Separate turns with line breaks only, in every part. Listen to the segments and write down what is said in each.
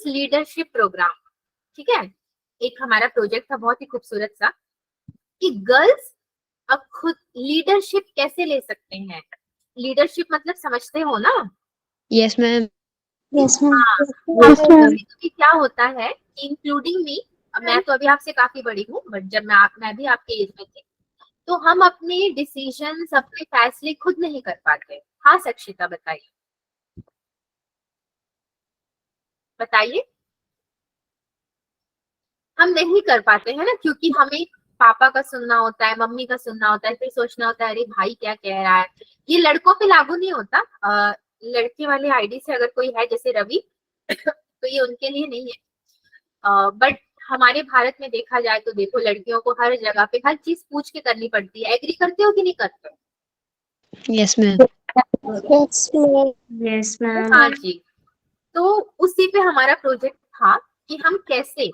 Leadership programme, ठीक है, एक हमारा प्रोजेक्ट था बहुत ही खूबसूरत सा, कि गर्ल्स अब खुद लीडरशिप कैसे ले सकते हैं। लीडरशिप मतलब समझते हो ना?
Yes ma'am.
Yes ma'am.
हाँ, कभी कभी क्या होता है कि इंक्लूडिंग मी, मैं तो अभी आपसे काफी बड़ी हूँ, बट जब मैं भी आपके एज में थी, तो हम अपने डिसीजंस, अपने फैसले खुद नहीं कर पाते। हाँ सक्षिता बताइए, बताइए। हम नहीं कर पाते हैं ना, क्योंकि हमें पापा का सुनना होता है, मम्मी का सुनना होता है, फिर सोचना होता है अरे भाई क्या कह रहा है। ये लड़कों पे लागू नहीं होता, लड़के वाले आईडी से अगर कोई है जैसे रवि तो ये उनके लिए नहीं है, बट हमारे भारत में देखा जाए तो देखो, लड़कियों को हर जगह पे हर चीज पूछ के करनी पड़ती है। एग्री करते हो कि नहीं करते?
Yes ma'am.
Yes ma'am.
हाँ जी। तो उसी पे हमारा प्रोजेक्ट था कि हम कैसे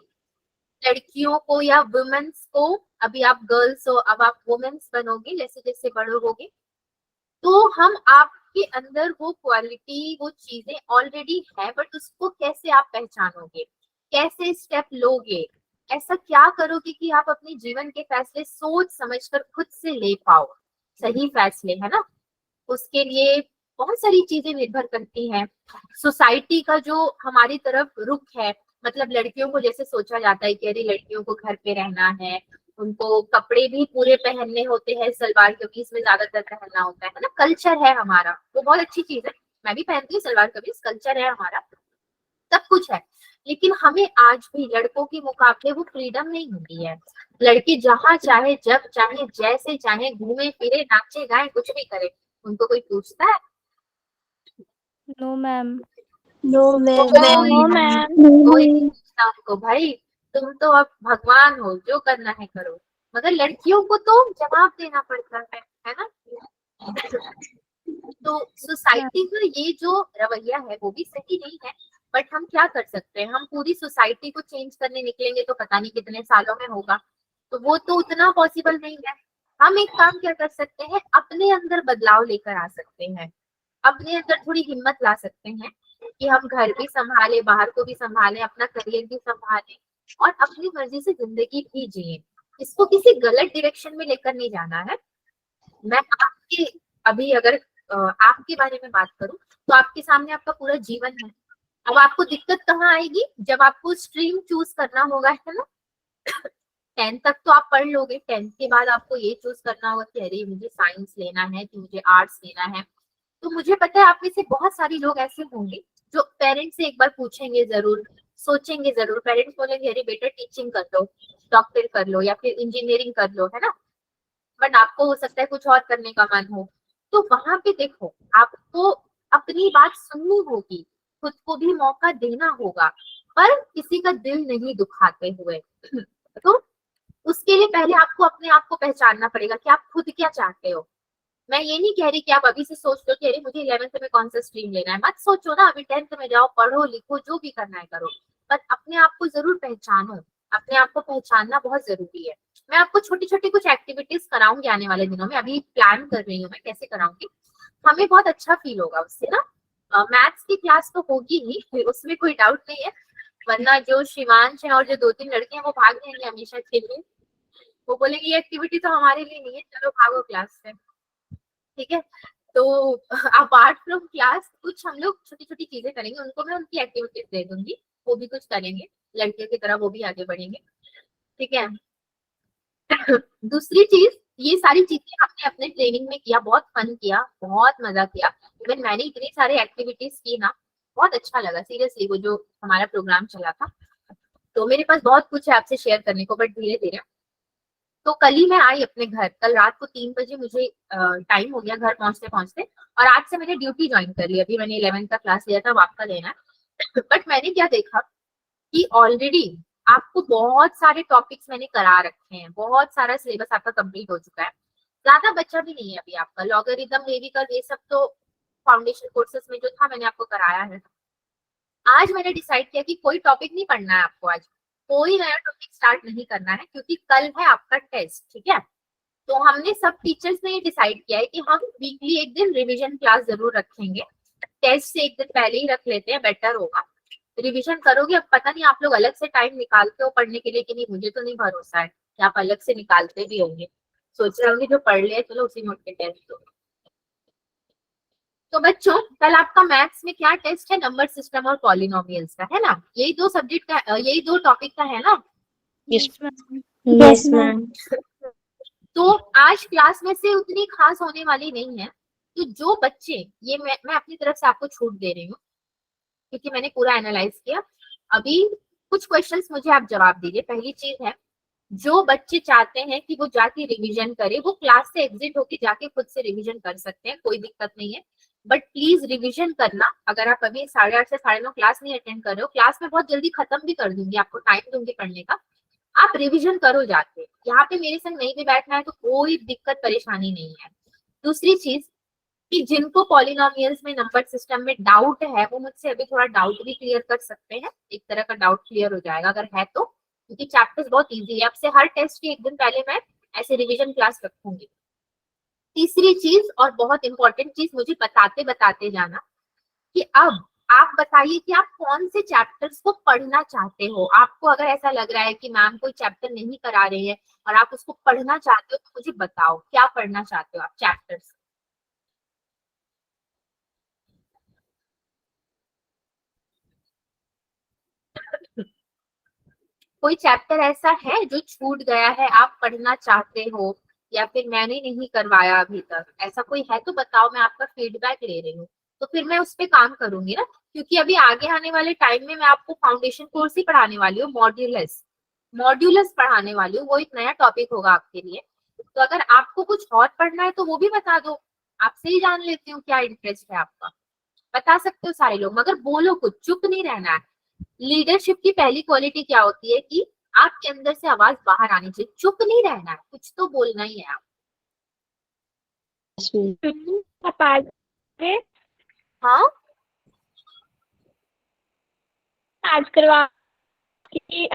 लड़कियों को या वुमेन्स को, अभी आप गर्ल्स हो, अब आप वुमेन्स बनोगे जैसे जैसे बड़ो होगे, तो हम आपके अंदर वो क्वालिटी, वो चीजें ऑलरेडी है, बट उसको कैसे आप पहचानोगे, कैसे स्टेप लोगे, ऐसा क्या करोगे कि आप अपने जीवन के फैसले सोच समझकर खुद से ले पाओ, सही फैसले, है ना। उसके लिए बहुत सारी चीजें निर्भर करती हैं। सोसाइटी का जो हमारी तरफ रुख है, मतलब लड़कियों को जैसे सोचा जाता है कि अरे लड़कियों को घर पे रहना है, उनको कपड़े भी पूरे पहनने होते हैं, सलवार कमीज में ज्यादातर पहनना होता है ना, कल्चर है हमारा, वो बहुत अच्छी चीज है, मैं भी पहनती हूँ सलवार कमीज, कल्चर है हमारा, सब कुछ है। लेकिन हमें आज भी लड़कों के मुकाबले वो फ्रीडम नहीं मिली है। लड़के जहां चाहे, जब चाहे, जैसे चाहे घूमे फिरे, नाचे गाए, कुछ भी करे, उनको कोई पूछता है?
No ma'am.
No ma'am.
No ma'am.
कोई नहीं पूछता उनको, भाई तुम तो अब भगवान हो, जो करना है करो। मगर लड़कियों को तो जवाब देना पड़ता है ना। तो सोसाइटी का ये जो रवैया है वो भी सही नहीं है, बट हम क्या कर सकते हैं, हम पूरी सोसाइटी को चेंज करने निकलेंगे तो पता नहीं कितने सालों में होगा, तो वो तो उतना पॉसिबल नहीं है। हम एक काम क्या कर सकते हैं, अपने अंदर बदलाव लेकर आ सकते हैं, अपने अंदर थोड़ी हिम्मत ला सकते हैं कि हम घर भी संभाले, बाहर को भी संभाले, अपना करियर भी संभाले और अपनी मर्जी से जिंदगी भी जिए। इसको किसी गलत डायरेक्शन में लेकर नहीं जाना है। मैं आपके, अभी अगर आपके बारे में बात करूं, तो आपके सामने आपका पूरा जीवन है। अब आपको दिक्कत कहाँ आएगी, जब आपको स्ट्रीम चूज करना होगा, है ना। 10th तक तो आप पढ़ लोगे, 10th के बाद आपको ये चूज करना होगा कि अरे मुझे साइंस लेना है कि मुझे आर्ट्स लेना है। तो मुझे पता है आप में से बहुत सारे लोग ऐसे होंगे जो पेरेंट्स से एक बार पूछेंगे जरूर, सोचेंगे जरूर, पेरेंट्स बोलेंगे अरे बेटा टीचिंग कर लो, डॉक्टर कर लो या फिर इंजीनियरिंग कर लो, है ना। बट आपको हो सकता है कुछ और करने का मन हो, तो वहां पे देखो, आपको अपनी बात सुननी होगी, खुद को भी मौका देना होगा, पर किसी का दिल नहीं दुखाते हुए। तो उसके लिए पहले आपको अपने आप को पहचानना पड़ेगा कि आप खुद क्या चाहते हो। मैं ये नहीं कह रही कि आप अभी से सोच लो कि अरे मुझे 11th में कौन सा स्ट्रीम लेना है, मत सोचो ना, अभी 10th में जाओ, पढ़ो लिखो, जो भी करना है करो, पर अपने आप को जरूर पहचानो। अपने आप को पहचानना बहुत जरूरी है। मैं आपको छोटी छोटी कुछ एक्टिविटीज कराऊंगी आने वाले दिनों में, अभी प्लान कर रही हूँ मैं कैसे कराऊंगी, हमें बहुत अच्छा फील होगा उससे ना। मैथ्स की क्लास तो होगी ही, उसमें कोई डाउट नहीं है, वरना जो शिवांश है और जो 2-3 लड़के हैं वो भाग जाएंगे हमेशा के लिए, वो बोलेंगे ये एक्टिविटी तो हमारे लिए नहीं है, चलो भागो क्लास से, ठीक है। तो अपार्ट फ्रॉम क्लास कुछ हम लोग छोटी छोटी चीजें करेंगे, उनको मैं उनकी एक्टिविटीज दे दूंगी, वो भी कुछ करेंगे, लड़के की तरह वो भी आगे बढ़ेंगे, ठीक है। दूसरी चीज, ये सारी चीजें हमने अपने ट्रेनिंग में किया, बहुत फन किया, बहुत मजा किया, इवन मैंने इतनी सारी एक्टिविटीज की ना, बहुत अच्छा लगा सीरियसली वो जो हमारा प्रोग्राम चला था। तो मेरे पास बहुत कुछ है आपसे शेयर करने को, बट धीरे धीरे। तो कल ही मैं आई अपने घर, कल रात को 3 बजे मुझे टाइम हो गया घर पहुंचते पहुंचते, और आज से मैंने ड्यूटी ज्वाइन कर ली। अभी मैंने 11th का क्लास लिया था, अब आपका लेना है। बट मैंने क्या देखा कि ऑलरेडी आपको बहुत सारे टॉपिक्स मैंने करा रखे हैं, बहुत सारा सिलेबस आपका कंप्लीट हो चुका है, ज्यादा बच्चा भी नहीं है अभी आपका। लॉगरिथम, लेविकल, ये सब तो फाउंडेशन कोर्सेज में जो था मैंने आपको कराया है। आज मैंने डिसाइड किया कि कोई टॉपिक नहीं पढ़ना है आपको, आज कोई नया टॉपिक स्टार्ट नहीं करना है, क्योंकि कल है आपका टेस्ट, ठीक है। तो हमने सब टीचर्स ने ये डिसाइड किया है कि हम वीकली एक दिन रिवीजन क्लास जरूर रखेंगे, टेस्ट से एक दिन पहले ही रख लेते हैं, बेटर होगा। रिवीजन करोगे। अब पता नहीं आप लोग अलग से टाइम निकालते हो पढ़ने के लिए कि नहीं, मुझे तो नहीं भरोसा है कि आप अलग से निकालते भी होंगे। सोच रहे होंगे जो पढ़ लिया चलो उसी नोट के टेस्ट दो। तो बच्चों कल आपका मैथ्स में क्या टेस्ट है? नंबर सिस्टम और पॉलिनोमियल्स का है ना, यही दो सब्जेक्ट का, यही दो टॉपिक का है ना।
Yes.
Yes, ma'am.
तो आज क्लास में से उतनी खास होने वाली नहीं है। तो जो बच्चे, ये मैं अपनी तरफ से आपको छूट दे रही हूँ क्योंकि मैंने पूरा एनालाइज किया। अभी कुछ क्वेश्चंस मुझे आप जवाब दीजिए। पहली चीज है, जो बच्चे चाहते हैं कि वो जाके रिवीजन करे, वो क्लास से एग्जिट होके जाके खुद से रिवीजन कर सकते हैं, कोई दिक्कत नहीं है। बट प्लीज रिवीजन करना। अगर आप अभी 8:30 से 9:30 क्लास नहीं अटेंड कर रहे हो, क्लास में बहुत जल्दी खत्म भी कर दूंगी, आपको टाइम दूंगी पढ़ने का, आप रिवीजन करो जाके। यहाँ पे मेरे संग नहीं भी बैठना है तो कोई दिक्कत परेशानी नहीं है। दूसरी चीज कि जिनको पॉलिनोमियल्स में नंबर सिस्टम में डाउट है, वो मुझसे अभी थोड़ा डाउट भी क्लियर कर सकते हैं। एक तरह का डाउट क्लियर हो जाएगा अगर है तो, क्योंकि चैप्टर्स बहुत इजी है। अब से हर टेस्ट के एक दिन पहले मैं ऐसे रिवीजन क्लास रखूंगी। तीसरी चीज और बहुत इंपॉर्टेंट चीज, मुझे बताते बताते जाना कि अब आप बताइए कि आप कौन से चैप्टर्स को पढ़ना चाहते हो। आपको अगर ऐसा लग रहा है कि मैम कोई चैप्टर नहीं करा रही है और आप उसको पढ़ना चाहते हो, तो मुझे बताओ क्या पढ़ना चाहते हो आप चैप्टर्स। कोई चैप्टर ऐसा है जो छूट गया है, आप पढ़ना चाहते हो, या फिर मैंने नहीं करवाया अभी तक, ऐसा कोई है तो बताओ, मैं आपका फीडबैक ले रही हूँ। तो फिर मैं उस पर काम करूंगी ना, क्योंकि अभी आगे आने वाले टाइम में मैं आपको फाउंडेशन कोर्स ही पढ़ाने वाली हूँ, मॉड्यूलस मॉड्यूलस पढ़ाने वाली हूँ। वो एक नया टॉपिक होगा आपके लिए। तो अगर आपको कुछ और पढ़ना है तो वो भी बता दो, आपसे ही जान लेती हूँ क्या इंटरेस्ट है आपका। बता सकते हो सारे लोग, मगर बोलो कुछ, चुप नहीं रहना है। लीडरशिप की पहली क्वालिटी क्या होती है कि आपके अंदर से आवाज बाहर आनी चाहिए, चुप नहीं रहना है, कुछ तो बोलना ही है आप।
Yes, ma'am.
आप आज के
हाँ
आज करवा की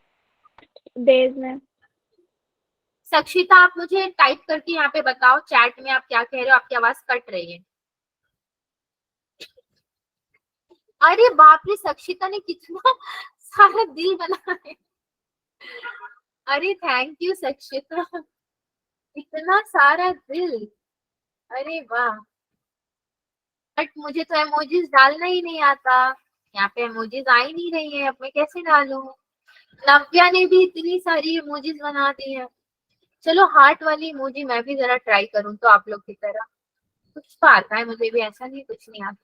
डेज में।
सक्षिता, आप मुझे टाइप करके यहाँ पे बताओ चैट में आप क्या कह रहे हो, आपकी आवाज कट रही है। अरे बाप रे, सक्षिता ने कितना सारा दिल बना है। अरे थैंक यू सक्षिता, इतना सारा दिल, अरे वाह। बट मुझे तो इमोजीज डालना ही नहीं आता, यहाँ पे इमोजीज आ ही नहीं रही है, अब मैं कैसे डालूं। नव्या ने भी इतनी सारी इमोजीज बना दी है। चलो हार्ट वाली इमोजी मैं भी जरा ट्राई करूं तो आप लोग की तरह। कुछ तो आता है मुझे भी, ऐसा नहीं कुछ नहीं आता।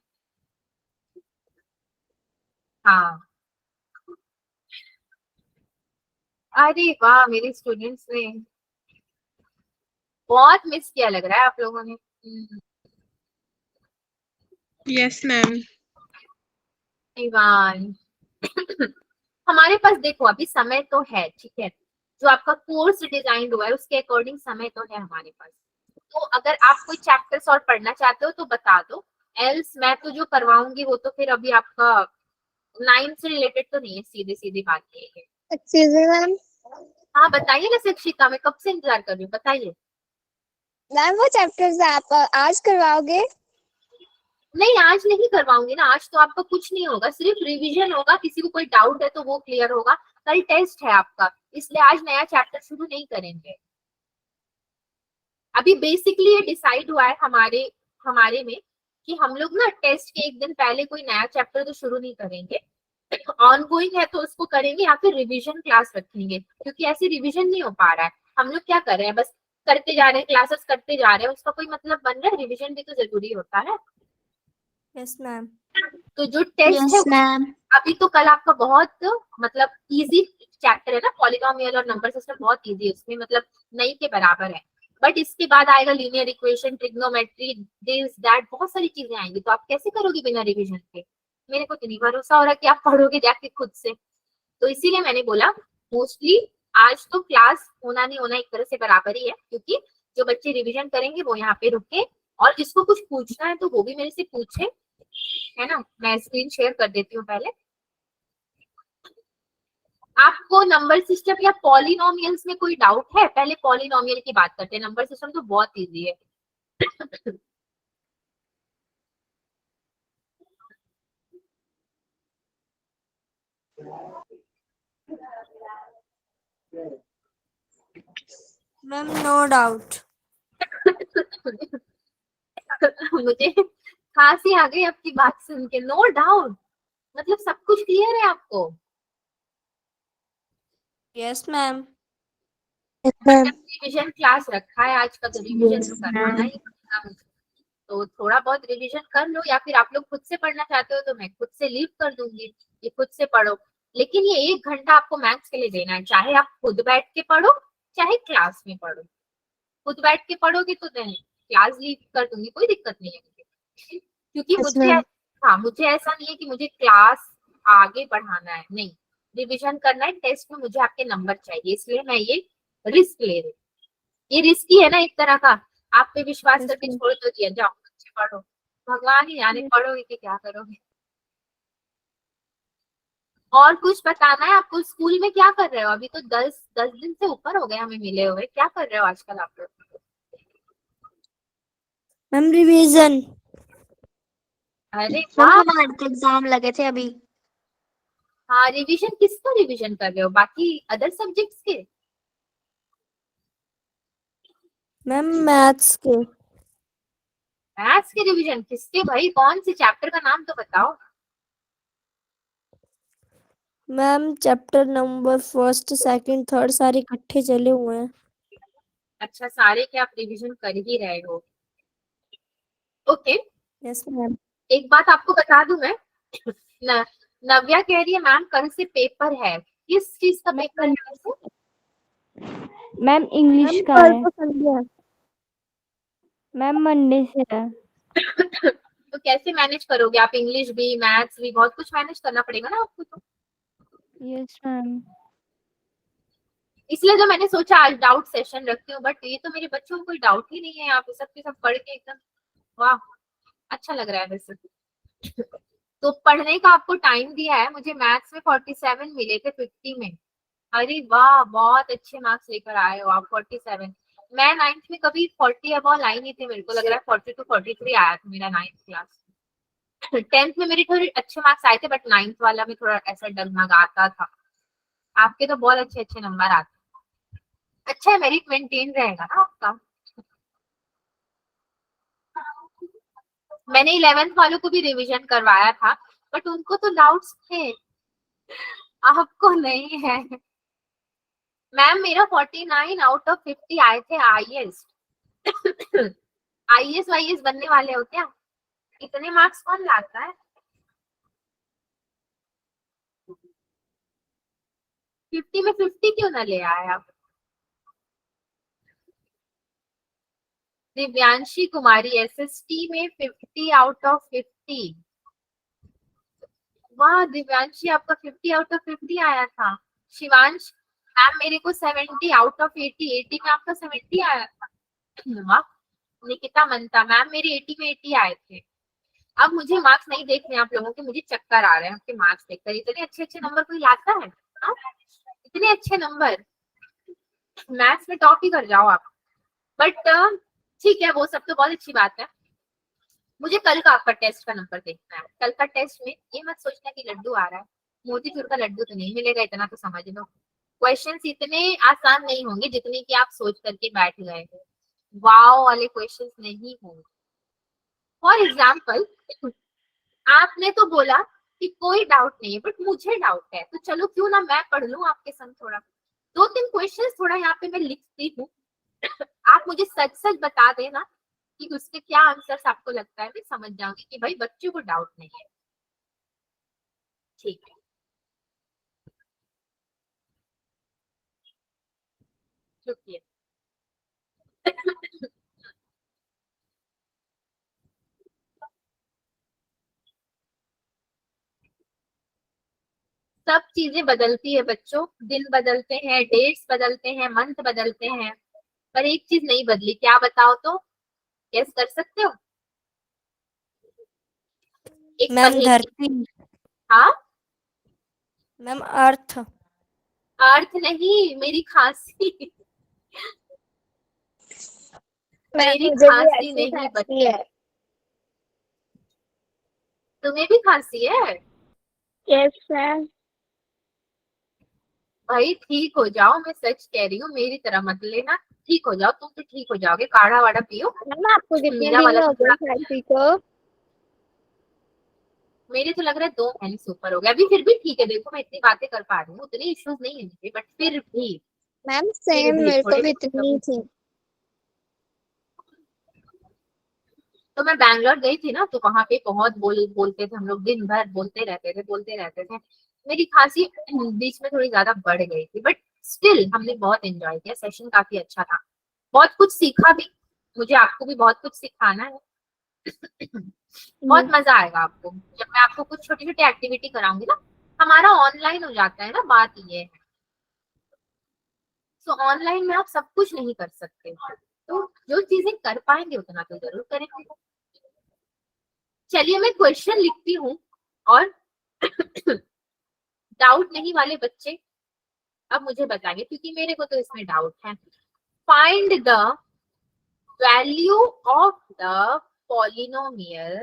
हाँ, अरे वाह, मेरे स्टूडेंट्स ने बहुत मिस किया लग रहा है आप लोगों ने।
Yes ma'am.
इवान हमारे पास देखो अभी समय तो है, ठीक है, जो आपका कोर्स डिजाइन हुआ है उसके अकॉर्डिंग समय तो है हमारे पास। तो अगर आप कोई चैप्टर्स और पढ़ना चाहते हो तो बता दो, एल्स मैं तो जो करवाऊंगी वो तो फिर अभी आपका 9 से रिलेटेड तो नहीं है, सीधी सीधी बात ये है।
एक्सक्यूज मी मैम,
हाँ बताइए ना शिक्षिका, मैं कब से इंतजार कर रही हूँ, बताइए।
मैम वो चैप्टर्स आप आज करवाओगे?
नहीं आज नहीं करवाऊंगी ना, आज तो आपका कुछ नहीं होगा, सिर्फ रिवीजन होगा। किसी को कोई डाउट है तो वो क्लियर होगा। कल टेस्ट है आपका, इसलिए आज नया चैप्टर शुरू नहीं करेंगे। अभी बेसिकली ये डिसाइड हुआ है हमारे हमारे में कि हम लोग ना टेस्ट के एक दिन पहले कोई नया चैप्टर तो शुरू नहीं करेंगे। ऑन गोइंग है तो उसको करेंगे, या फिर रिवीजन क्लास रखेंगे, क्योंकि ऐसे रिवीजन नहीं हो पा रहा है। हम लोग क्या कर रहे हैं, बस करते जा रहे हैं, क्लासेस करते जा रहे हैं, उसका कोई मतलब बन रहा है? रिवीजन भी तो जरूरी होता है।
Yes ma'am.
तो जो टेस्ट है
मैम।
अभी तो कल आपका बहुत मतलब इजी चैप्टर है ना, पॉलिनोमियल और नंबर सिस्टम बहुत इजी है, उसमें मतलब नहीं के बराबर है। बट इसके बाद आएगा linear equation, trigonometry, this that, बहुत सारी चीजें आएंगी। तो आप कैसे करोगे बिना रिवीजन के? मेरे को तो नहीं भरोसा हो रहा कि आप पढ़ोगे जाके खुद से। तो इसीलिए मैंने बोला मोस्टली आज तो क्लास होना नहीं होना एक तरह से बराबर ही है, क्योंकि जो बच्चे रिवीजन करेंगे वो यहाँ पे रुके, और जिसको कुछ पूछना है तो वो भी मेरे से पूछे, है ना। मैं स्क्रीन शेयर कर देती हूँ पहले। आपको नंबर सिस्टम या पॉलिनोमियल्स में कोई डाउट है? पहले पॉलिनोमियल की बात करते हैं, नंबर सिस्टम तो बहुत इजी है।
Ma'am no doubt.
मुझे खांसी आ गई आपकी बात सुन के। नो डाउट मतलब सब कुछ क्लियर है आपको?
Yes ma'am.
रिवीजन क्लास रखा है आज का, तो रिवीजन तो करवाना ही पड़ेगा मुझे। तो थोड़ा बहुत रिवीजन कर लो, या फिर आप लोग खुद से पढ़ना चाहते हो तो मैं खुद से लीव कर दूंगी, ये खुद से पढ़ो। लेकिन ये 1 घंटा आपको मैथ्स के लिए देना है, चाहे आप खुद बैठ के पढ़ो चाहे क्लास में पढ़ो। खुद बैठ के पढ़ोगे तो क्लास लीव कर दूंगी, कोई दिक्कत नहीं है मुझे, क्योंकि
Yes,
मुझे
ma'am.
हाँ मुझे ऐसा नहीं है कि मुझे क्लास आगे बढ़ाना है, नहीं, रिवीजन करना है, टेस्ट में मुझे आपके नंबर चाहिए, इसलिए मैं ये रिस्क ले रही हूँ। ये रिस्की है ना एक तरह का, आप पे विश्वास
Yes,
करके
ma'am.
छोड़ तो दिया, जाओ अच्छे पढ़ो, भगवान ही जाने पढ़ोगे कि क्या करोगे। और कुछ बताना है आपको? स्कूल में क्या कर रहे हो अभी? तो 10 दिन से ऊपर हो गए हमें मिले हुए, क्या कर रहे हो आजकल आप लोग?
Ma'am revision.
अरे
मैम
वाह,
हमारे तो एग्जाम लगे थे अभी।
हाँ रिवीजन किसका रिवीजन कर रहे हो? बाकी अदर सब्जेक्ट्स के?
मैम मैथ्स के।
मैथ्स के रिवीजन किसके भाई? कौन से चैप्टर का नाम तो बताओ।
Ma'am chapter number first second third सारे इकट्ठे चले हुए हैं।
अच्छा, सारे के आप रिवीजन कर ही रहे हो? Okay,
yes ma'am.
एक बात आपको बता दूं मैं, न, नव्या कह रही है मैम कल से पेपर है, किस चीज का पेपर है वैसे?
मैम इंग्लिश का
कल
है।
तो संडे है।
मैम मंडे से है।
तो कैसे मैनेज करोगे आप? इंग्लिश भी मैथ्स भी, बहुत कुछ मैनेज करना पड़ेगा ना आपको तो।
Yes ma'am.
इसलिए तो मैंने सोचा आज डाउट सेशन रखती हूँ, बट ये तो मेरे बच्चों को कोई डाउट ही नहीं है, आप सब के सब पढ़ के एकदम वाह, अच्छा लग रहा है वैसे। तो पढ़ने का आपको टाइम दिया है, मुझे मैथ्स में 47 मिले थे 50 में। अरे वाह, बहुत अच्छे मार्क्स लेकर आए हो आप, 47। मैं 9th में कभी 40 अबव लाई नहीं थी, मेरे को लग रहा है 42 43 आया था मेरा 9th क्लास। 10th में मेरे थोड़े अच्छे मार्क्स आए थे, बट 9th वाला में थोड़ा ऐसा डगमगाता था। आपके तो बहुत अच्छे अच्छे नंबर आते। अच्छा है, मेरिट मेंटेन रहेगा ना आपका। मैंने 11th वालों को भी रिवीजन करवाया था, बट उनको तो डाउट्स थे, आपको नहीं है। मैम मेरा 49 आउट ऑफ 50 आए थे आईएएस। आईएएस वाईएएस बनने वाले हो क्या? इतने मार्क्स कौन लाता है? 50 में 50 क्यों ना ले आए आप? दिव्यांशी कुमारी एसएसटी में 50 आउट ऑफ 50। वाह दिव्यांशी, आपका 50 आउट ऑफ 50 आया था। शिवांश मैम मेरे को 70 आउट ऑफ 80, 80 में आपका 70 आया था। वाह। निकिता मनता मैम मेरे 80 में 80 आए थे। अब मुझे मार्क्स नहीं देखने आप लोगों के, मुझे चक्कर आ रहे हैं आपके मार्क्स देखकर। इतने अच्छे अच्छे नंबर कोई लाता है? हाँ? इतने अच्छे नंबर, मैथ्स में टॉप ही कर जाओ आप। बट ठीक है, वो सब तो बहुत अच्छी बात है। मुझे कल का आपका टेस्ट का नंबर देखना है। कल का टेस्ट में ये मत सोचना कि लड्डू आ रहा है, मोतीचूर का लड्डू तो नहीं मिलेगा, इतना तो समझ लो। क्वेश्चंस इतने आसान नहीं होंगे जितने कि आप सोच करके बैठ गए हो, वाओ वाले क्वेश्चंस नहीं होंगे। फॉर एग्जाम्पल, आपने तो बोला कि कोई डाउट नहीं है, बट मुझे डाउट है, तो चलो क्यों ना मैं पढ़ लूं आपके संग थोड़ा, 2-3 क्वेश्चंस थोड़ा यहाँ पे मैं लिखती हूँ, आप मुझे सच सच बता देना कि उसके क्या आंसर्स आपको लगता है, मैं समझ जाऊंगी कि भाई बच्चों को डाउट नहीं है। ठीक है, शुक्रिया। सब चीजें बदलती है बच्चों, दिन बदलते हैं, डेट्स बदलते हैं, मंथ बदलते हैं, पर एक चीज नहीं बदली, क्या बताओ तो? गेस कर सकते हो? एक
मैम
पहेली।
धरती।
हाँ,
मैम अर्थ।
अर्थ नहीं, मेरी खांसी। मेरी
मुझे भी
खांसी
ऐसी
नहीं
खांसी
बच्चे,
है।
तुम्हें भी खांसी है?
Yes ma'am.
भाई ठीक हो जाओ, मैं सच कह रही हूँ, मेरी तरह मत लेना। ठीक हो जाओ, तुम तो ठीक हो जाओगे, काढ़ा वाड़ा पियो।
मैम आपको कितने
मेरा
दिन
वाला
हो
तो
गए
थोड़ा,
शादी को?
मेरे तो लग रहा है 2 महीने से ऊपर हो गया। अभी फिर भी ठीक है, देखो मैं इतनी बातें कर पा रही हूँ, उतने इश्यूज नहीं है मुझे, बट
मैम
फिर
सेम
भी
मेरे को
थोड़े
भी
बहुत तो।
इतनी थी।
तो मैं बैंगलोर गई थी ना, तो वहां पे बहुत बोलते थे हम लोग, दिन भर बोलते रहते थे। मेरी खांसी बीच में थोड़ी ज्यादा बढ़ गई थी, बट स्टिल हमने बहुत एंजॉय किया, सेशन काफी अच्छा था, बहुत कुछ सीखा भी। मुझे आपको भी बहुत कुछ सिखाना है। बहुत मजा आएगा आपको जब मैं आपको कुछ छोटी छोटी एक्टिविटी कराऊंगी ना। हमारा ऑनलाइन हो जाता है ना, बात ये है। तो ऑनलाइन में आप सब कुछ नहीं कर सकते, तो जो चीजें कर पाएंगे उतना तो जरूर करेंगे। चलिए मैं क्वेश्चन लिखती हूँ, और डाउट नहीं वाले बच्चे अब मुझे बताएंगे, क्योंकि मेरे को तो इसमें डाउट है। Find the value of the polynomial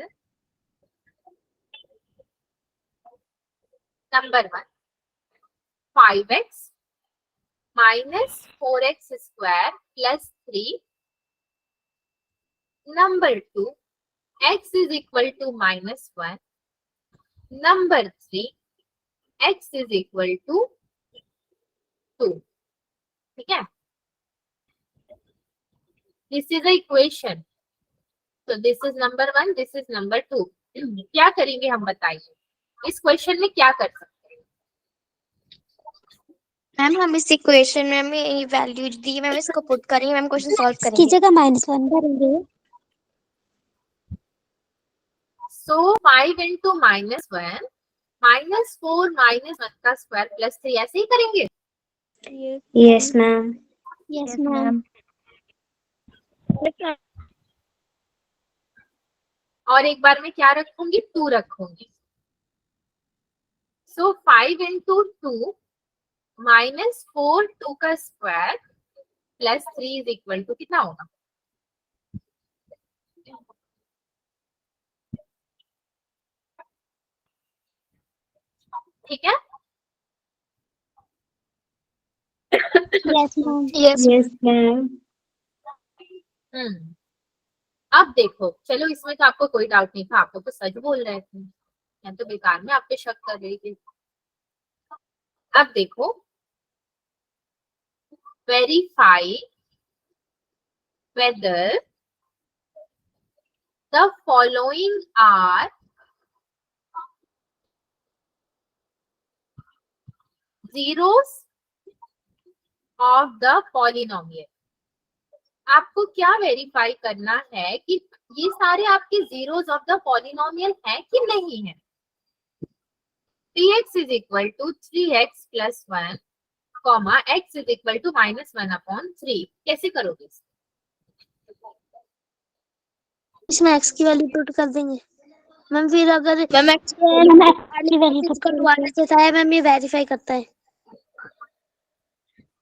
number 1, 5x minus 4x square plus 3. Number 2, x is equal to -1. Number 3, x is equal to 2. ठीक है, this is the equation. So this is number 1, this is number 2. क्या करेंगे हम, बताइए इस question में क्या कर सकते हैं।
मैम हम इस इक्वेशन में हमें ये वैल्यू दी, मैम इसको पुट करेंगे, मैम क्वेश्चन सॉल्व
की
करेंगे।
जगह -1 करेंगे।
So 5 into -1 -4 -1 का स्क्वायर प्लस 3, ऐसे ही करेंगे।
Yes ma'am.
Yes ma'am.
और एक बार मैं क्या रखूंगी, 2 रखूंगी। सो 5 into 2 -4 2 का square plus 3 is equal to कितना होगा। ठीक है,
yes ma'am. Yes
yes ma'am.
अब देखो, चलो इसमें तो आपको कोई डाउट नहीं था, आपको तो सच बोल रहे थे, मैं तो बेकार में आप पे शक कर रही थी। अब देखो, verify whether the following are zeros of the polynomial. आपको क्या वेरीफाई करना है कि ये सारे आपके जीरोस ऑफ द पॉलिनोमियल है कि नहीं है। 3x is equal to 3x plus 1, comma x is equal to -1/3। कैसे करोगे
इसमें x की वैल्यू पुट कर देंगे मैम। फिर अगर
मैम
इसको दोबारा से था मैम, ये वेरीफाई करता है।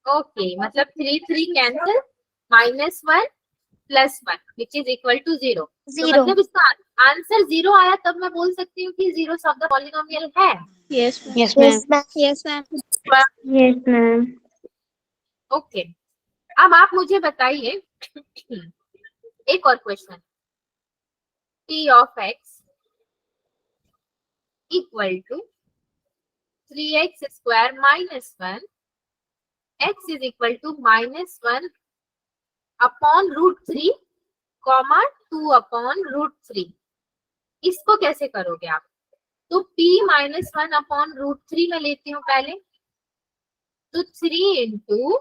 ओके, मतलब 3 cancel, -1 plus 1 which is equal to 0।
Zero.
मतलब इसका आंसर 0 आया, तब मैं बोल सकती हूँ कि जीरो ऑफ द पॉलिनोमियल है।
Yes ma'am.
Yes ma'am. Yes ma'am.
Okay, अब आप मुझे बताइए एक और question. p of x equal to 3x square minus 1, x is equal to -1 upon √3, comma 2 upon √3। इसको कैसे करोगे आप। तो p -1 अपॉन √3 में लेती हूँ पहले, तो 3 इंटू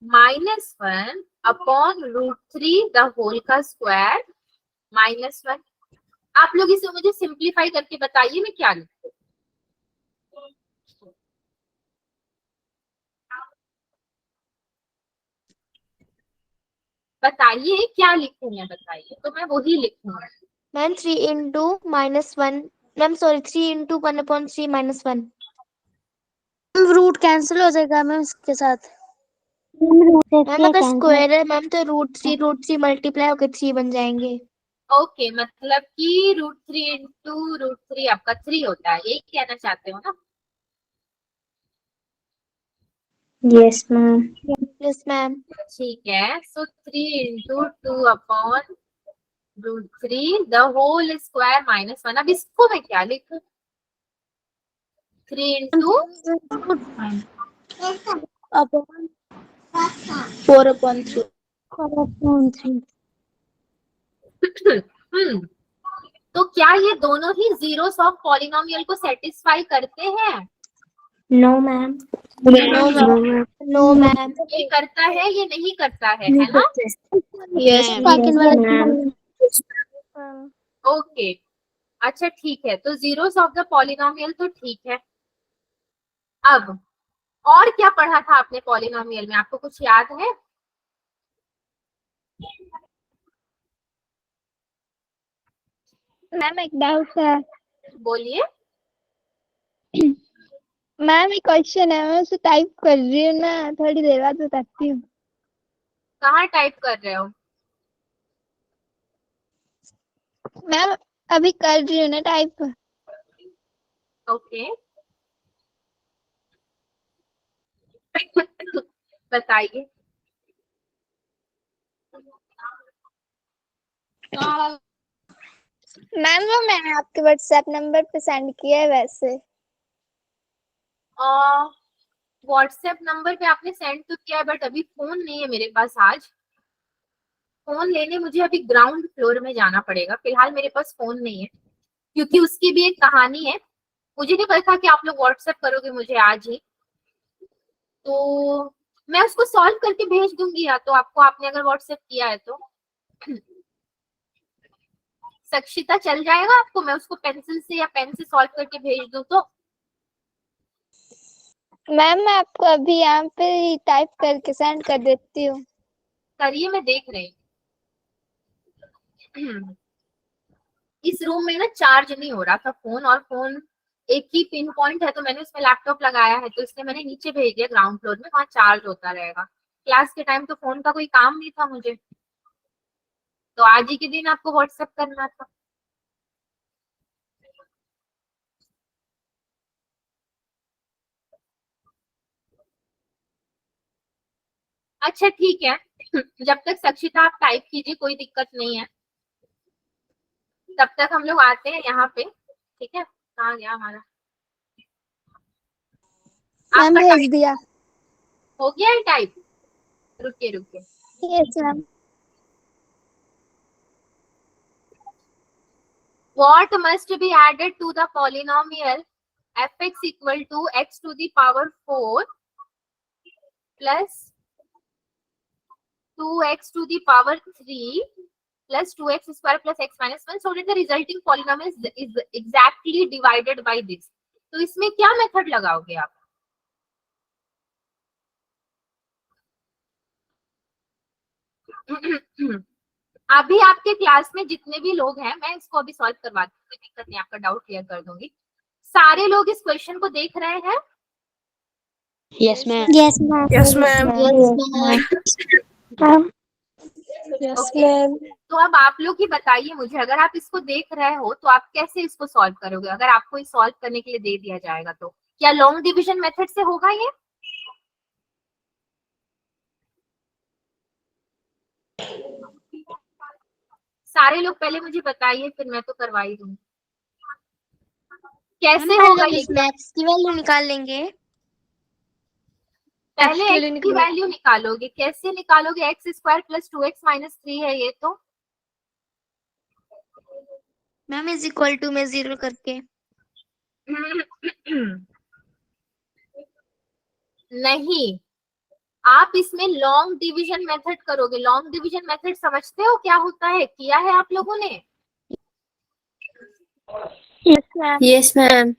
-1 अपॉन √3 द होल का स्क्वायर -1। आप लोग इसे मुझे सिंप्लीफाई करके बताइए मैं क्या लिखूं। बताइए क्या लिखूं मैं, बताइए तो मैं वही लिखूंगा।
Ma'am 3 into -1, ma'am sorry 3 into 1/3 -1।
Root cancel हो जाएगा मैम इसके साथ।
मैम अगर स्क्वायर है मैम तो √3 मल्टीप्लाई होकर 3 बन जाएंगे।
ओके, मतलब कि √3 इंटू √3 आपका 3 होता है, यही कहना चाहते हो ना।
Yes, ma'am.
Yes, ma'am.
ठीक है, सो 3 into 2 upon √3 the whole square minus 1. अब इसको मैं क्या लिखूं? 3 into
4/3.
तो क्या ये दोनों ही जीरोस ऑफ पॉलिनोमियल को सेटिस्फाई करते हैं?
No, ma'am.
No, ma'am.
ये करता है, ये नहीं करता है ना?
Yes,
ma'am.
ओके, अच्छा ठीक है, तो जीरोस ऑफ द पॉलिनोमियल तो ठीक है। अब और क्या पढ़ा था आपने पॉलिनोमियल में, आपको कुछ याद है?
मैम एक डाउट है।
बोलिए।
मैम एक क्वेश्चन है, मैं उसे टाइप कर रही हूँ ना, थोड़ी देर बाद बताती हूँ।
कहाँ टाइप कर रहे हो?
मैम अभी कर रही हूँ ना टाइप।
ओके बताइए।
मैम वो मैंने आपके व्हाट्सएप नंबर पे सेंड किया है वैसे।
व्हाट्सएप नंबर पे आपने सेंड तो किया है, बट अभी फोन नहीं है मेरे पास। आज फोन लेने मुझे अभी ग्राउंड फ्लोर में जाना पड़ेगा। फिलहाल मेरे पास फोन नहीं है, क्योंकि उसकी भी एक कहानी है। मुझे नहीं पता कि आप लोग व्हाट्सएप करोगे मुझे आज ही, तो मैं उसको सॉल्व करके भेज दूंगी, या तो आपको, आपने अगर व्हाट्सएप किया है तो। सक्षिता चल जाएगा आपको? मैं उसको पेंसिल से या पेन से सॉल्व करके भेज दूं तो?
मैम मैं आपको अभी यहाँ पे टाइप करके सेंड कर देती हूँ।
करिए, मैं देख रही हूँ। इस रूम में ना चार्ज नहीं हो रहा था फोन, और फोन एक ही पिन पॉइंट है, तो मैंने उसमें लैपटॉप लगाया है, तो इसलिए मैंने नीचे भेज दिया ग्राउंड फ्लोर में, वहां चार्ज होता रहेगा। क्लास के टाइम तो फोन का कोई काम नहीं था मुझे, तो आज ही के दिन आपको व्हाट्सएप करना था। अच्छा ठीक है, जब तक सक्षिता आप टाइप कीजिए, कोई दिक्कत नहीं है। तब तक हम लोग आते हैं यहाँ पे, ठीक है? कहाँ गया हमारा?
मैम
आपका
भेज
टाइप
दिया।
हो गया है टाइप? रुकिए रुकिए,
yes ma'am.
what must be added to the polynomial fx equal to x to the power 4 plus 2x to the power 3 plus 2x square plus x minus 1 so that the resulting polynomial is exactly divided by this. तो इसमें क्या method लगाओगे आप? अभी आपके class में जितने भी लोग हैं, मैं इसको अभी सॉल्व करवा दूंगी, कोई दिक्कत नहीं, आपका डाउट क्लियर कर दूंगी। सारे लोग इस क्वेश्चन को देख रहे हैं?
Yes, ma'am.
Yes, ma'am.
Yes, ma'am.
तो अब आप लोग ही बताइए मुझे, अगर आप इसको देख रहे हो तो आप कैसे इसको सॉल्व करोगे? अगर आपको इस सॉल्व करने के लिए दे दिया जाएगा तो क्या लॉन्ग डिवीजन मेथड से होगा ये? सारे लोग पहले मुझे बताइए, फिर मैं तो करवा ही दूंगी। कैसे होगा ये?
मैक्स की वैल्यू निकाल लेंगे।
पहले x की वैल्यू निकालोगे, कैसे निकालोगे? X square plus 2x minus 3 है ये तो।
मैम इज इक्वल टू में 0 करके।
नहीं, आप इसमें लॉन्ग डिवीजन मेथड करोगे। लॉन्ग डिवीजन मेथड समझते हो क्या होता है? किया है आप लोगों ने?
Yes, ma'am.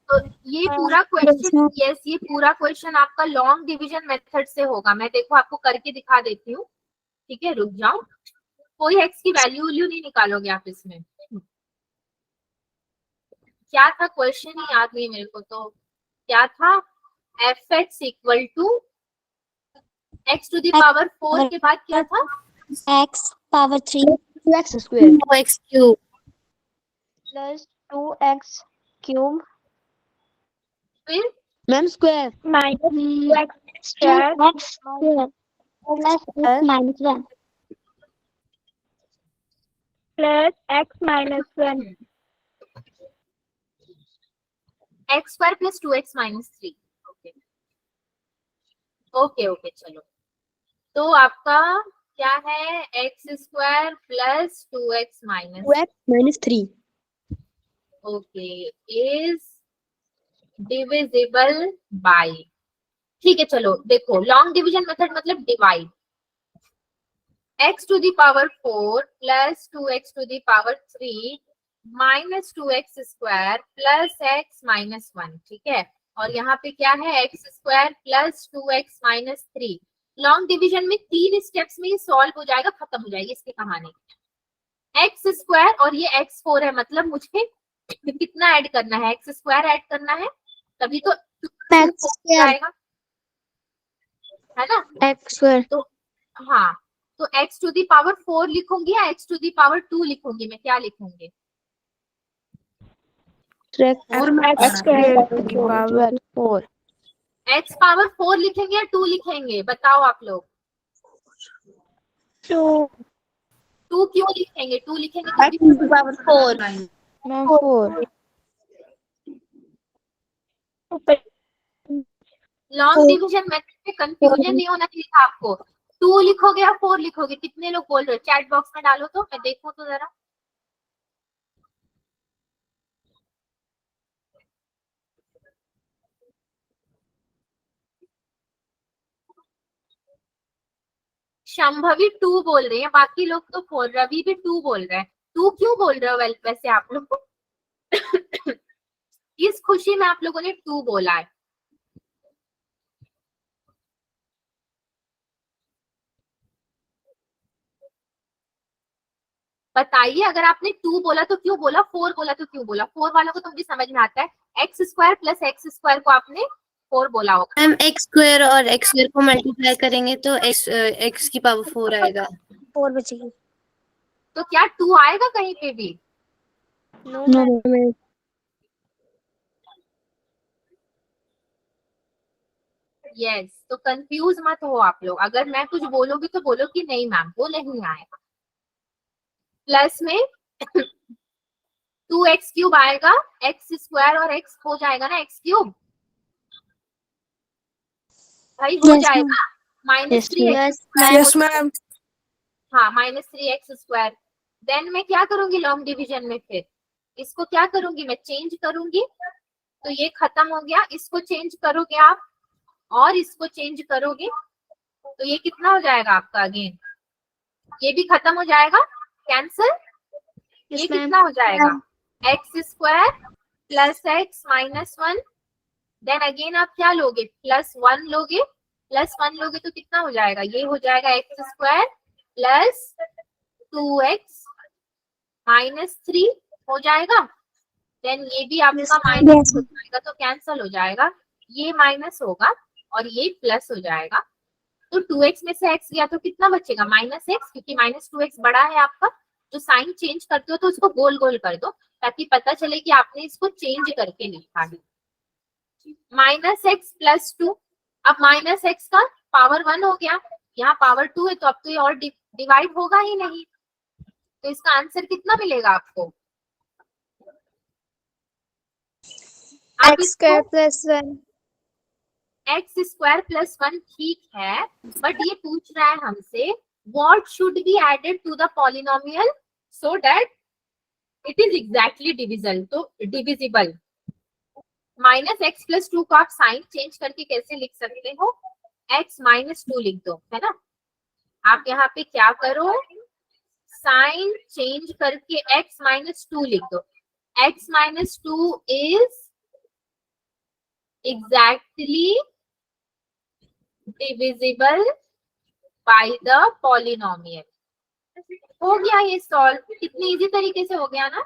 तो ये पूरा क्वेश्चन, यस, ये पूरा क्वेश्चन आपका लॉन्ग डिवीजन मेथड से होगा। मैं देखो आपको करके दिखा देती हूँ, ठीक है? रुक जाओ, कोई एक्स की वैल्यू नहीं निकालोगे आप इसमें। क्या था क्वेश्चन ही याद नहीं मेरे को, तो क्या था? F x equal to x to the power 4 के बाद क्या था?
X power 3.
2x square
X cube.
Plus 2x cube
फिर
ma'am square
minus 2x square
x square plus x minus 1
plus x minus 1
x square plus 2x minus 3। Okay okay okay, चलो तो आपका क्या है, X square plus 2x minus
3
okay is divisible by, ठीक है चलो देखो, लॉन्ग डिवीजन मेथड मतलब divide, x to the power 4 plus 2x to the power 3 minus 2x square plus x minus 1, ठीक है। और यहाँ पे क्या है, x square plus 2x minus 3। Long division में 3 स्टेप्स में ये सॉल्व हो जाएगा, खत्म हो जाएगी इसकी कहानी। एक्स स्क्वायर और ये x4 है, मतलब मुझे कितना ऐड करना है, एक्स स्क्वायर ऐड करना है, तभी तो
x square
आएगा, है ना।
x square
तो हाँ, तो x टू दी पावर 4 लिखूंगी या x टू दी पावर 2 लिखूंगी, मैं क्या लिखूंगी,
x square to the power 4
x power 4 लिखेंगे या 2 लिखेंगे, बताओ आप लोग। 2 क्यों लिखेंगे, 2 लिखेंगे तो
to the power 4 ma'am 4
long division method में कंफ्यूजन नहीं होना चाहिए था आपको। 2 लिखोगे या 4 लिखोगे, कितने लोग बोल रहे हो, चैट बॉक्स में डालो तो मैं देखूं तो जरा। शंभवी 2 बोल रहे हैं, बाकी लोग तो 4, रवि भी 2 बोल रहे हैं। 2 क्यों बोल रहे हो वैसे आप लोग इस खुशी में आप लोगों ने 2 बोला है। बताइए, अगर आपने 2 बोला तो क्यों बोला, 4 बोला तो क्यों बोला। 4 वालों को तो मुझे समझ में आता है, X square plus x square को आपने 4 बोला होगा।
मैम एक्स स्क्वायर और एक्स स्क्वायर को मल्टीप्लाई करेंगे तो एक्स की पावर 4 आएगा।
4 बचेगी।
तो क्या 2 आएगा कहीं पे भी,
नो
यस तो कंफ्यूज मत हो आप लोग, अगर मैं कुछ बोलूंगी तो बोलो कि नहीं मैम वो नहीं आएगा। प्लस में 2x क्यूब आएगा, एक्स स्क्वायर और x हो जाएगा ना एक्स क्यूब, भाई हो
Yes,
जाएगा माइनस 3x,
यस मैम।
हाँ माइनस 3x स्क्वायर। देन मैं क्या करूंगी लॉन्ग डिवीजन में, फिर इसको क्या करूंगी मैं, चेंज करूंगी, तो ये खत्म हो गया, इसको चेंज करोगे आप और इसको चेंज करोगे तो ये कितना हो जाएगा आपका, अगेन ये भी खत्म हो जाएगा, कैंसल। ये कितना हो जाएगा, x square plus x minus 1, then again आप क्या लोगे, प्लस 1 लोगे, प्लस 1 लोगे तो कितना हो जाएगा, ये हो जाएगा x square plus 2x minus 3 हो जाएगा। देन ये भी आपका माइनस हो जाएगा तो कैंसल हो जाएगा, ये माइनस होगा और ये प्लस हो जाएगा। तो 2x में से x गया तो कितना बचेगा, माइनस x, क्योंकि माइनस 2x बड़ा है आपका। जो साइन चेंज करते हो तो उसको गोल गोल कर दो ताकि पता चले कि आपने इसको चेंज करके लिखा है। माइनस एक्स प्लस 2, अब माइनस एक्स का पावर 1 हो गया, यहाँ पावर 2 है तो अब तो ये और डिवाइड होगा ही नहीं, तो इसका आंसर कितना मिलेगा आपको,
x square plus 1
x square plus 1 ठीक है, बट ये पूछ रहा है हमसे what should be added to the polynomial so that it is exactly divisible, तो डिविजिबल। माइनस एक्स प्लस 2 को आप साइन चेंज करके कैसे लिख सकते हो, x माइनस 2 लिख दो, है ना। आप यहाँ पे क्या करो, साइन चेंज करके x माइनस 2 लिख दो, x minus 2 is exactly divisible by the polynomial. हो गया ये सॉल्व, कितनी इजी तरीके से हो गया ना।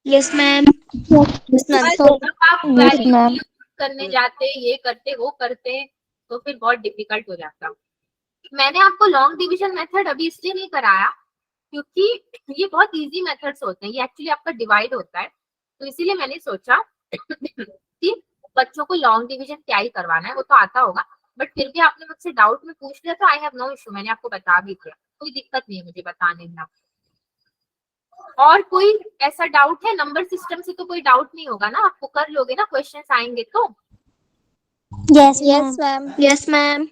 Yes ma'am.
आप वैल्यू करने जाते, ये करते वो करते तो फिर बहुत डिफिकल्ट हो जाता। मैंने आपको लॉन्ग डिवीजन मेथड अभी इसलिए नहीं कराया क्योंकि ये बहुत इजी मेथड्स होते हैं, ये एक्चुअली आपका डिवाइड होता है, तो इसीलिए मैंने सोचा कि बच्चों को लॉन्ग डिवीजन क्या ही करवाना है, वो तो आता होगा, बट फिर भी आपने मुझसे डाउट में पूछ लिया तो आई हैव नो इशू, मैंने आपको बता भी दिया, कोई दिक्कत नहीं है मुझे बताने में। और कोई ऐसा डाउट है? नंबर सिस्टम से तो कोई डाउट नहीं होगा ना, आपको कर लोगे ना, क्वेश्चंस आएंगे तो।
Yes
yes ma'am.
Yes ma'am.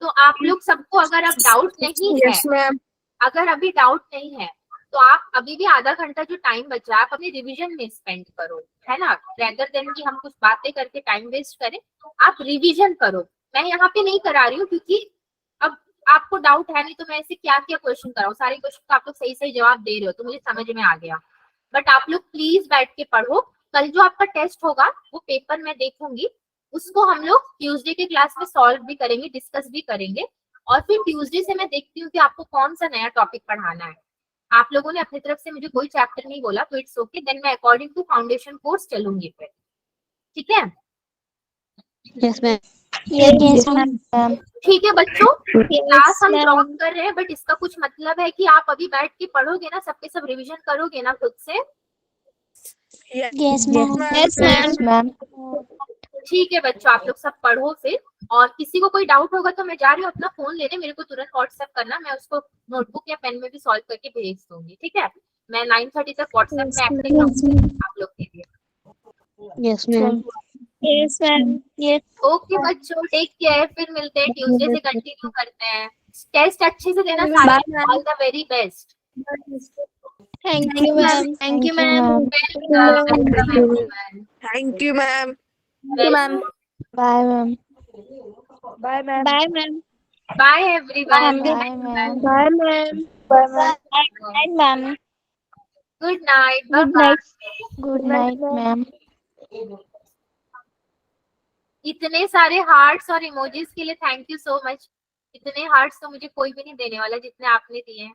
तो आप लोग सबको अगर अब डाउट नहीं है,
मैम।
अगर अभी डाउट नहीं है तो आप अभी भी आधा घंटा जो टाइम बचा आप अपने रिवीजन में स्पेंड करो, है ना, रेदर देन कि हम कुछ बातें करके टाइम वेस्ट करें, आप रिवीजन करो। मैं यहाँ पे नहीं करा रही हूँ क्योंकि अब आपको डाउट है नहीं, तो मैं ऐसे क्या क्या क्वेश्चन कराऊँ, सारे क्वेश्चन का आप लोग सही सही जवाब दे रहे हो तो मुझे समझ में आ गया, बट आप लोग प्लीज बैठ के पढ़ो। कल जो आपका टेस्ट होगा वो पेपर में देखूंगी, उसको हम लोग ट्यूसडे के क्लास में सॉल्व भी करेंगे, डिस्कस भी करेंगे, और फिर ट्यूसडे से मैं देखती हूँ कि आपको कौन सा नया टॉपिक पढ़ाना है। आप लोगों ने अपनी तरफ से मुझे कोई चैप्टर नहीं बोला तो इट्स ओके, देन मैं अकॉर्डिंग टू फाउंडेशन कोर्स चलूंगी फिर, ठीक है?
Yes ma'am.
Yes
ma'am.
ठीक है बच्चों, क्लास हम
ma'am.
ड्रॉप कर रहे हैं, बट इसका कुछ मतलब है कि आप अभी बैठ के पढ़ोगे ना, सबके सब रिवीजन करोगे ना खुद से?
Yes ma'am.
Yes ma'am.
ठीक है बच्चों, आप लोग सब पढ़ो फिर, और किसी को कोई डाउट होगा तो मैं जा रही हूँ अपना फोन लेने, मेरे को तुरंत व्हाट्सएप करना, मैं उसको नोटबुक या पेन में भी सॉल्व करके भेज दूंगी, ठीक है? मैं 9:30 तक व्हाट्सएप में एक्टिव रहूंगी आप लोग के लिए।
Yes ma'am.
Yes ma'am.
Okay बच्चों, टेक केयर, फिर मिलते हैं ट्यूसडे से कंटिन्यू करते हैं। टेस्ट अच्छे से देना
Bye,
सारे,
ma'am.
All the very best.
Thank you ma'am.
Thank you ma'am.
Thank you, ma'am.
Ma'am.
Bye ma'am.
Bye ma'am.
Bye everyone,
bye ma'am.
Bye ma'am. Bye ma'am.
Good night, bye
good
bye.
Night.
Good night ma'am.
इतने सारे hearts और emojis के लिए thank you so much. इतने hearts तो मुझे कोई भी नहीं देने वाला जितने आपने दिए हैं।